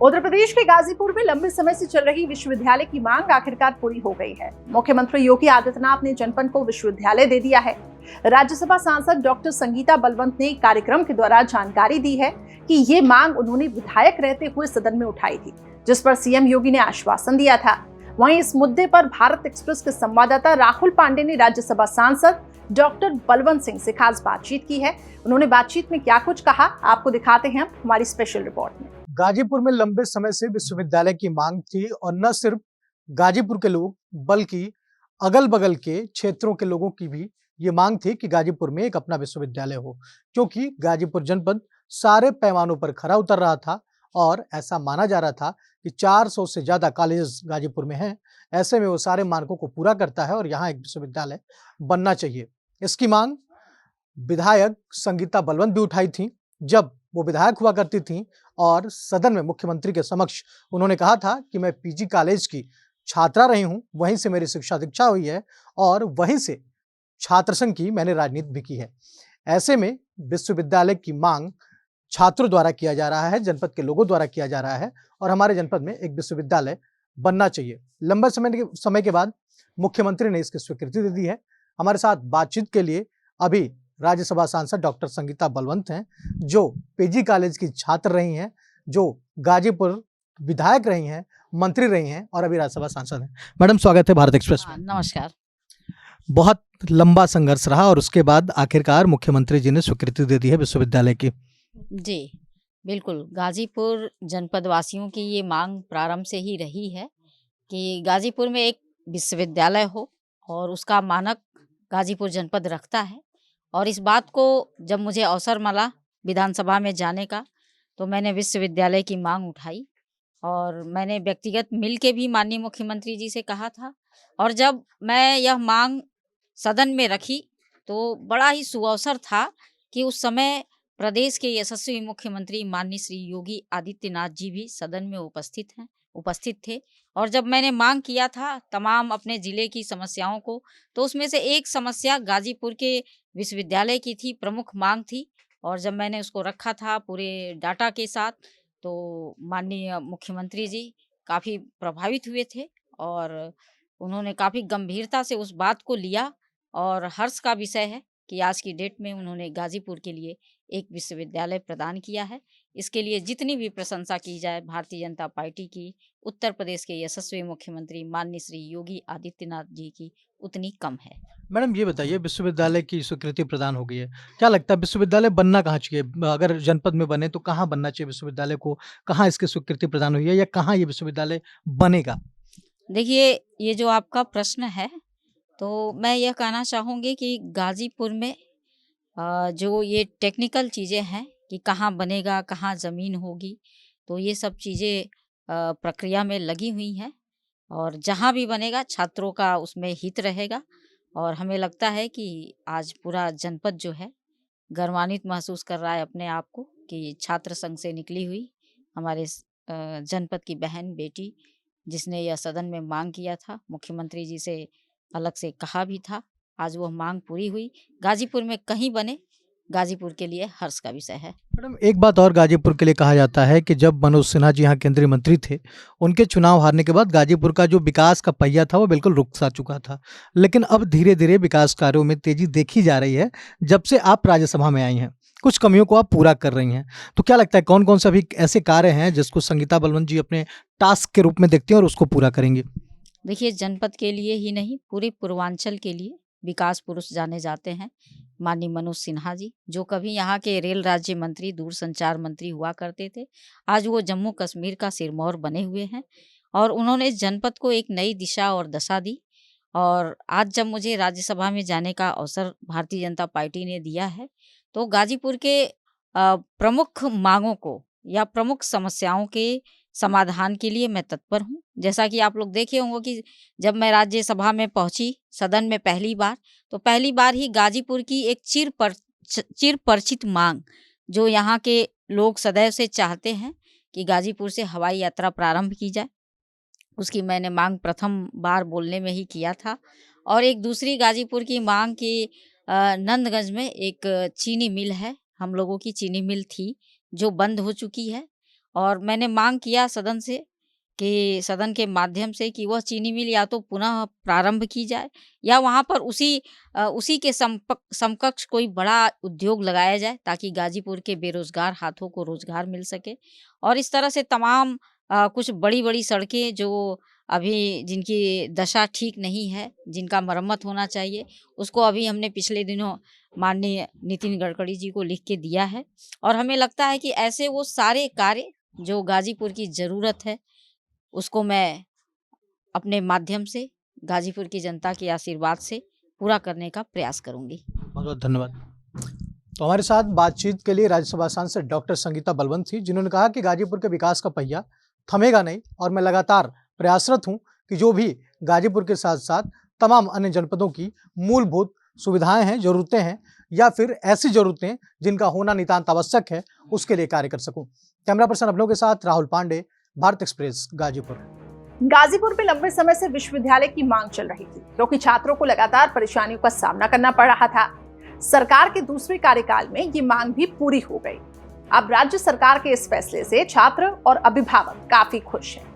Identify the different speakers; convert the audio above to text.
Speaker 1: उत्तर प्रदेश के गाजीपुर में लंबे समय से चल रही विश्वविद्यालय की मांग आखिरकार पूरी हो गई है। मुख्यमंत्री योगी आदित्यनाथ ने जनपद को विश्वविद्यालय दे दिया है। राज्यसभा सांसद डॉक्टर संगीता बलवंत ने कार्यक्रम के दौरान जानकारी दी है कि ये मांग उन्होंने विधायक रहते हुए सदन में उठाई थी, जिस पर सीएम योगी ने आश्वासन दिया था। वहीं इस मुद्दे पर भारत एक्सप्रेस के संवाददाता राहुल पांडे ने राज्यसभा सांसद डॉक्टर बलवंत सिंह से खास बातचीत की है। उन्होंने बातचीत में क्या कुछ कहा, आपको दिखाते हैं हमारी स्पेशल रिपोर्ट में।
Speaker 2: गाजीपुर में लंबे समय से विश्वविद्यालय की मांग थी और न सिर्फ गाजीपुर के लोग बल्कि अगल बगल के क्षेत्रों के लोगों की भी ये मांग थी कि गाजीपुर में एक अपना विश्वविद्यालय हो, क्योंकि गाजीपुर जनपद सारे पैमानों पर खरा उतर रहा था और ऐसा माना जा रहा था कि 400 से ज्यादा कॉलेज गाजीपुर में हैं। ऐसे में वो सारे मानकों को पूरा करता है और यहाँ एक विश्वविद्यालय बनना चाहिए। इसकी मांग विधायक संगीता बलवंत भी उठाई थी जब वो विधायक हुआ करती थी और सदन में मुख्यमंत्री के समक्ष उन्होंने कहा था कि मैं पीजी कॉलेज की छात्रा रही हूं, वहीं से मेरी शिक्षा दीक्षा हुई है और वहीं से छात्र संघ की मैंने राजनीति भी की है। ऐसे में विश्वविद्यालय की मांग छात्रों द्वारा किया जा रहा है, जनपद के लोगों द्वारा किया जा रहा है और हमारे जनपद में एक विश्वविद्यालय बनना चाहिए। लंबे समय के बाद मुख्यमंत्री ने इसकी स्वीकृति दे दी है। हमारे साथ बातचीत के लिए अभी राज्यसभा सांसद डॉक्टर संगीता बलवंत हैं, जो पीजी कॉलेज की छात्र रही हैं, जो गाजीपुर विधायक रही हैं, मंत्री रही हैं और अभी राज्यसभा सांसद हैं। मैडम, स्वागत है भारत एक्सप्रेस में।
Speaker 3: नमस्कार।
Speaker 2: बहुत लंबा संघर्ष रहा और उसके बाद आखिरकार मुख्यमंत्री जी ने स्वीकृति दे दी है विश्वविद्यालय की।
Speaker 3: जी बिल्कुल, गाजीपुर जनपद वासियों की ये मांग प्रारंभ से ही रही है कि गाजीपुर में एक विश्वविद्यालय हो और उसका मानक गाजीपुर जनपद रखता है। और इस बात को जब मुझे अवसर मिला विधानसभा में जाने का, तो मैंने विश्वविद्यालय की मांग उठाई और मैंने व्यक्तिगत मिल के भी माननीय मुख्यमंत्री जी से कहा था। और जब मैं यह मांग सदन में रखी तो बड़ा ही सुअवसर था कि उस समय प्रदेश के यशस्वी मुख्यमंत्री माननीय श्री योगी आदित्यनाथ जी भी सदन में उपस्थित थे। और जब मैंने मांग किया था तमाम अपने ज़िले की समस्याओं को, तो उसमें से एक समस्या गाजीपुर के विश्वविद्यालय की थी, प्रमुख मांग थी। और जब मैंने उसको रखा था पूरे डाटा के साथ, तो माननीय मुख्यमंत्री जी काफ़ी प्रभावित हुए थे और उन्होंने काफ़ी गंभीरता से उस बात को लिया। और हर्ष का विषय है कि आज की डेट में उन्होंने गाजीपुर के लिए एक विश्वविद्यालय प्रदान किया है। इसके लिए जितनी भी प्रशंसा की जाए भारतीय जनता पार्टी की, उत्तर प्रदेश के यशस्वी मुख्यमंत्री माननीय श्री योगी आदित्यनाथ जी की, उतनी कम है।
Speaker 2: मैडम, ये बताइए, विश्वविद्यालय की स्वीकृति प्रदान हो गई है, क्या लगता है विश्वविद्यालय बनना कहाँ चाहिए? अगर जनपद में बने तो कहाँ बनना चाहिए विश्वविद्यालय को? कहाँ इसकी स्वीकृति प्रदान हुई है या कहाँ ये विश्वविद्यालय बनेगा?
Speaker 3: देखिए, ये जो आपका प्रश्न है, तो मैं यह कहना चाहूँगी कि गाजीपुर में जो ये टेक्निकल चीज़ें हैं कि कहाँ बनेगा, कहाँ ज़मीन होगी, तो ये सब चीज़ें प्रक्रिया में लगी हुई हैं और जहाँ भी बनेगा छात्रों का उसमें हित रहेगा। और हमें लगता है कि आज पूरा जनपद जो है गर्वान्वित महसूस कर रहा है अपने आप को कि छात्र संघ से निकली हुई हमारे जनपद की बहन बेटी, जिसने यह सदन में मांग किया था, मुख्यमंत्री जी से अलग से कहा भी था, आज वह मांग पूरी हुई। गाजीपुर में कहीं बने, गाजीपुर के लिए हर्ष का विषय है।
Speaker 2: मैडम, एक बात और गाजीपुर के लिए कहा जाता है कि जब मनोज सिन्हा जी यहाँ केंद्रीय मंत्री थे, उनके चुनाव हारने के बाद गाजीपुर का जो विकास का पहिया था वो बिल्कुल रुक सा चुका था, लेकिन अब धीरे धीरे विकास कार्यों में तेजी देखी जा रही है जब से आप राज्यसभा में आई हैं। कुछ कमियों को आप पूरा कर रही हैं, तो क्या लगता है कौन कौन से अभी ऐसे कार्य हैं जिसको संगीता बलवंत जी अपने टास्क के रूप में देखती हैं और उसको पूरा करेंगे?
Speaker 3: देखिए, जनपद के लिए ही नहीं, पूरे पूर्वांचल के लिए विकास पुरुष जाने जाते हैं माननीय मनोज सिन्हा जी, जो कभी यहाँ के रेल राज्य मंत्री, दूरसंचार मंत्री हुआ करते थे। आज वो जम्मू कश्मीर का सिरमौर बने हुए हैं और उन्होंने जनपद को एक नई दिशा और दशा दी। और आज जब मुझे राज्यसभा में जाने का अवसर भारतीय जनता पार्टी ने दिया है, तो गाजीपुर के प्रमुख मांगों को या प्रमुख समस्याओं के समाधान के लिए मैं तत्पर हूँ। जैसा कि आप लोग देखे होंगे कि जब मैं राज्यसभा में पहुंची सदन में पहली बार, तो पहली बार ही गाजीपुर की एक चिर परिचित मांग, जो यहाँ के लोग सदैव से चाहते हैं कि गाजीपुर से हवाई यात्रा प्रारंभ की जाए, उसकी मैंने मांग प्रथम बार बोलने में ही किया था। और एक दूसरी गाजीपुर की मांग की नंदगंज में एक चीनी मिल है, हम लोगों की चीनी मिल थी जो बंद हो चुकी है और मैंने मांग किया सदन से कि सदन के माध्यम से कि वह चीनी मिल या तो पुनः प्रारंभ की जाए या वहाँ पर उसी के समकक्ष कोई बड़ा उद्योग लगाया जाए ताकि गाजीपुर के बेरोजगार हाथों को रोजगार मिल सके। और इस तरह से तमाम कुछ बड़ी-बड़ी सड़कें जो अभी जिनकी दशा ठीक नहीं है, जिनका मरम्मत होना चाहिए, उसको अभी हमने पिछले दिनों माननीय नितिन गडकरी जी को लिख के दिया है। और हमें लगता है कि ऐसे वो सारे कार्य जो गाजीपुर की ज़रूरत है, उसको मैं अपने माध्यम से गाजीपुर की जनता के आशीर्वाद से पूरा करने का प्रयास करूँगी।
Speaker 2: बहुत बहुत धन्यवाद। तो हमारे साथ बातचीत के लिए राज्यसभा सांसद डॉक्टर संगीता बलवंत थी, जिन्होंने कहा कि गाजीपुर के विकास का पहिया थमेगा नहीं और मैं लगातार प्रयासरत हूं कि जो भी गाजीपुर के साथ साथ तमाम अन्य जनपदों की मूलभूत सुविधाएं हैं, जरूरतें हैं या फिर ऐसी जरूरतें जिनका होना नितांत आवश्यक है, उसके लिए कार्य कर सकूं। कैमरा पर्सन अपनों के साथ राहुल पांडे, भारत एक्सप्रेस, गाजीपुर।
Speaker 1: गाजीपुर में लंबे समय से विश्वविद्यालय की मांग चल रही थी, क्योंकि छात्रों को लगातार परेशानियों का सामना करना पड़ रहा था। सरकार के दूसरे कार्यकाल में ये मांग भी पूरी हो गई। अब राज्य सरकार के इस फैसले से छात्र और अभिभावक काफी खुश हैं।